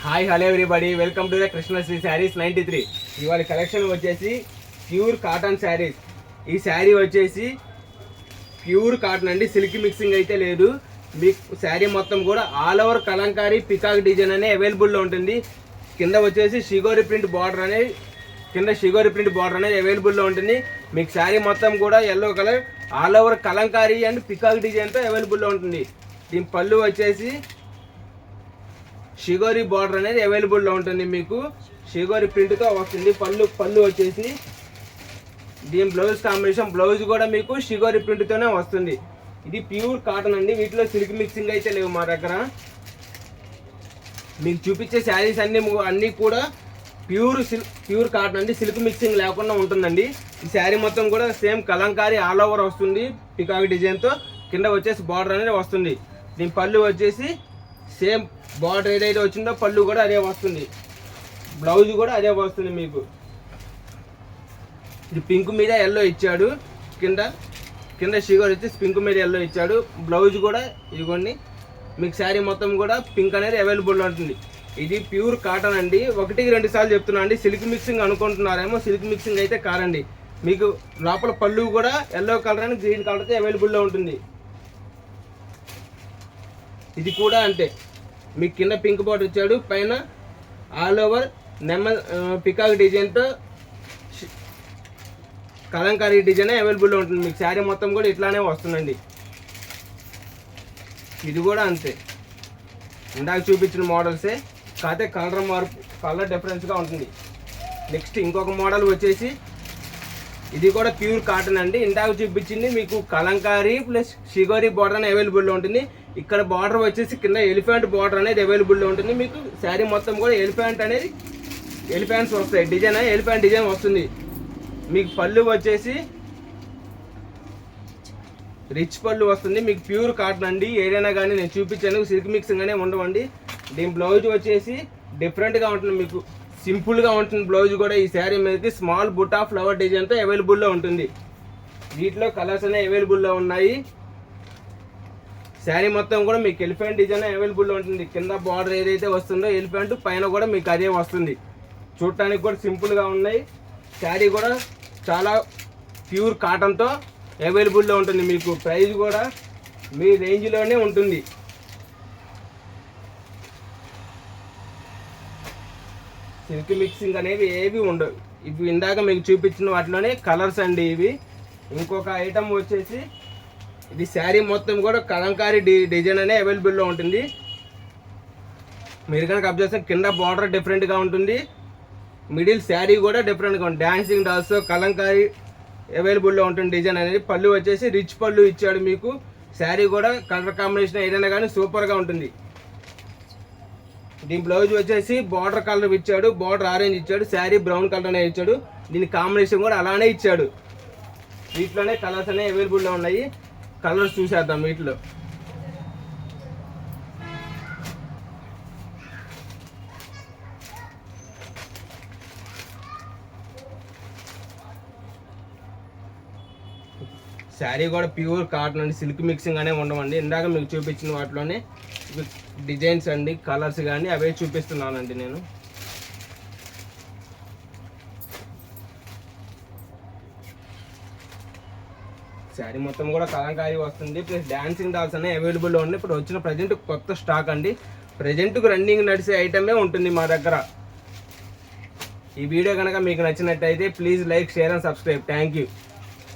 Hi hello everybody, welcome to the Krishnasri saris 93. ఇవాళ collection వచ్చేసి pure cotton saris. ఈ శారీ వచ్చేసి ప్యూర్ కాటన్ అండి, సిల్క్ మిక్సింగ్ అయితే లేదు. మీకు శారీ మొత్తం కూడా all over Kalamkari peacock design అనే అవైలబుల్లో ఉంటుంది. కింద వచ్చేసి షిగోరి ప్రింట్ బార్డర్ అనేది అవైలబుల్లో ఉంటుంది. మీకు శారీ మొత్తం కూడా yellow colour all over Kalamkari and peacock డిజైన్తో అవైలబుల్లో ఉంటుంది. దీని పళ్ళు వచ్చేసి షిగోరి బార్డర్ అనేది అవైలబుల్లో ఉంటుంది. మీకు షిగోరి ప్రింట్తో వస్తుంది. పళ్ళు వచ్చేసి దీని బ్లౌజ్ కాంబినేషన్, బ్లౌజ్ కూడా మీకు షిగోరి ప్రింట్తోనే వస్తుంది. ఇది ప్యూర్ కాటన్ అండి, వీటిలో సిల్క్ మిక్సింగ్ అయితే లేవు మా దగ్గర. మీకు చూపించే శారీస్ అన్నీ కూడా ప్యూర్ కాటన్ అండి, సిల్క్ మిక్సింగ్ లేకుండా ఉంటుందండి. ఈ శారీ మొత్తం కూడా సేమ్ కలంకారీ ఆల్ ఓవర్ వస్తుంది పికాక్ డిజైన్తో. కింద వచ్చేసి బార్డర్ అనేది వస్తుంది. దీని పళ్ళు వచ్చేసి సేమ్ బార్డర్ ఏదైతే వచ్చిందో పళ్ళు కూడా అదే వస్తుంది, బ్లౌజ్ కూడా అదే వస్తుంది. మీకు ఇది పింక్ మీద ఎల్లో ఇచ్చాడు, కింద షిగర్ వచ్చి పింక్ మీద ఎల్లో ఇచ్చాడు. బ్లౌజ్ కూడా ఇదిగోండి, మీకు శారీ మొత్తం కూడా పింక్ అనేది అవైలబుల్ ఉంటుంది. ఇది ప్యూర్ కాటన్ అండి. 1-2 సార్లు చెప్తున్నా అండి, సిల్క్ మిక్సింగ్ అనుకుంటున్నారేమో. సిల్క్ మిక్సింగ్ అయితే కాదండి. మీకు లోపల పళ్ళు కూడా ఎల్లో కలర్ అండ్ గ్రీన్ కలర్తో అవైలబుల్లో ఉంటుంది. ఇది కూడా అంతే, మీకు కింద పింక్ బార్డర్ ఇచ్చాడు, పైన ఆల్ ఓవర్ పికాక్ డిజైన్తో కలంకారీ డిజైన్ అవైలబుల్లో ఉంటుంది. మీకు శారీ మొత్తం కూడా ఇట్లానే వస్తుందండి. ఇది కూడా అంతే, ఇందాక చూపించిన మోడల్సే, కాకపోతే కలర్ డిఫరెన్స్గా ఉంటుంది. నెక్స్ట్ ఇంకొక మోడల్ వచ్చేసి ఇది కూడా ప్యూర్ కాటన్ అండి. ఇందాక చూపించింది మీకు కలంకారీ ప్లస్ షిగోరీ బార్డర్ అనేది అవైలబుల్లో ఉంటుంది. ఇక్కడ బార్డర్ వచ్చేసి కింద ఎలిఫెంట్ బార్డర్ అనేది అవైలబుల్లో ఉంటుంది. మీకు శారీ మొత్తం కూడా ఎలిఫెంట్స్ వస్తాయి, ఎలిఫెంట్ డిజైన్ వస్తుంది. మీకు పళ్ళు వచ్చేసి రిచ్ పళ్ళు వస్తుంది. మీకు ప్యూర్ కాటన్ అండి. ఏదైనా కానీ నేను చూపించాను, సిల్క్ మిక్సింగ్ అనే ఉండవండి. దీని బ్లౌజ్ వచ్చేసి డిఫరెంట్గా ఉంటుంది, మీకు సింపుల్గా ఉంటుంది బ్లౌజ్ కూడా. ఈ శారీ మీదకి స్మాల్ బుట్టా ఫ్లవర్ డిజైన్తో అవైలబుల్లో ఉంటుంది. వీటిలో కలర్స్ అనేవి అవైలబుల్లో ఉన్నాయి. శారీ మొత్తం కూడా మీకు ఎలిఫెంట్ డిజైన్ అవైలబుల్లో ఉంటుంది. కింద బార్డర్ ఏదైతే వస్తుందో ఎలిఫెంట్, పైన కూడా మీకు అదే వస్తుంది. చూడటానికి కూడా సింపుల్గా ఉన్నాయి. శారీ కూడా చాలా ప్యూర్ కాటన్తో అవైలబుల్లో ఉంటుంది. మీకు ప్రైస్ కూడా మీ రేంజ్లోనే ఉంటుంది. సిల్క్ మిక్సింగ్ అనేవి ఏవి ఉండవు. ఇవి ఇందాక మీకు చూపించిన వాటిలోనే కలర్స్ అండి ఇవి. ఇంకొక ఐటమ్ వచ్చేసి ఇది శారీ మొత్తం కూడా కలంకారీ డిజైన్ అనే అవైలబుల్లో ఉంటుంది. మీరు కనుక అబ్జర్వ్ చేస్తే కింద బార్డర్ డిఫరెంట్గా ఉంటుంది, మిడిల్ శారీ కూడా డిఫరెంట్గా ఉంటుంది. డాన్సింగ్ డాల్స్ కలంకారీ అవైలబుల్లో ఉంటుంది డిజైన్ అనేది. పళ్ళు వచ్చేసి రిచ్ పళ్ళు ఇచ్చాడు మీకు. శారీ కూడా కలర్ కాంబినేషన్ ఏదైనా కానీ సూపర్గా ఉంటుంది. దీని బ్లౌజ్ వచ్చేసి బార్డర్ కలర్ ఇచ్చాడు, బార్డర్ ఆరెంజ్ ఇచ్చాడు, శారీ బ్రౌన్ కలర్ అనేది ఇచ్చాడు. దీని కాంబినేషన్ కూడా అలానే ఇచ్చాడు. వీటిలోనే కలర్స్ అనేవి అవైలబుల్లో ఉన్నాయి. కలర్స్ చూసేద్దాం. వీటిలో శారీ కూడా ప్యూర్ కాటన్ అండి, సిల్క్ మిక్సింగ్ అనే ఉండవండి. ఇందాక మీకు చూపించిన వాటిలోనే డిజైన్స్ అండి, కలర్స్ కానీ అవే చూపిస్తున్నానండి నేను. శారీ మొత్తం కూడా కలంకారీ వస్తుంది, ప్లస్ డాన్సింగ్ డాల్స్ అనేవి అవైలబుల్లో ఉంది. ఇప్పుడు వచ్చిన ప్రజెంట్ కొత్త స్టాక్ అండి. ప్రజెంట్కు రన్నింగ్ నడిచే ఐటమే ఉంటుంది మా దగ్గర. ఈ వీడియో కనుక మీకు నచ్చినట్టయితే please like, share and subscribe. Thank you.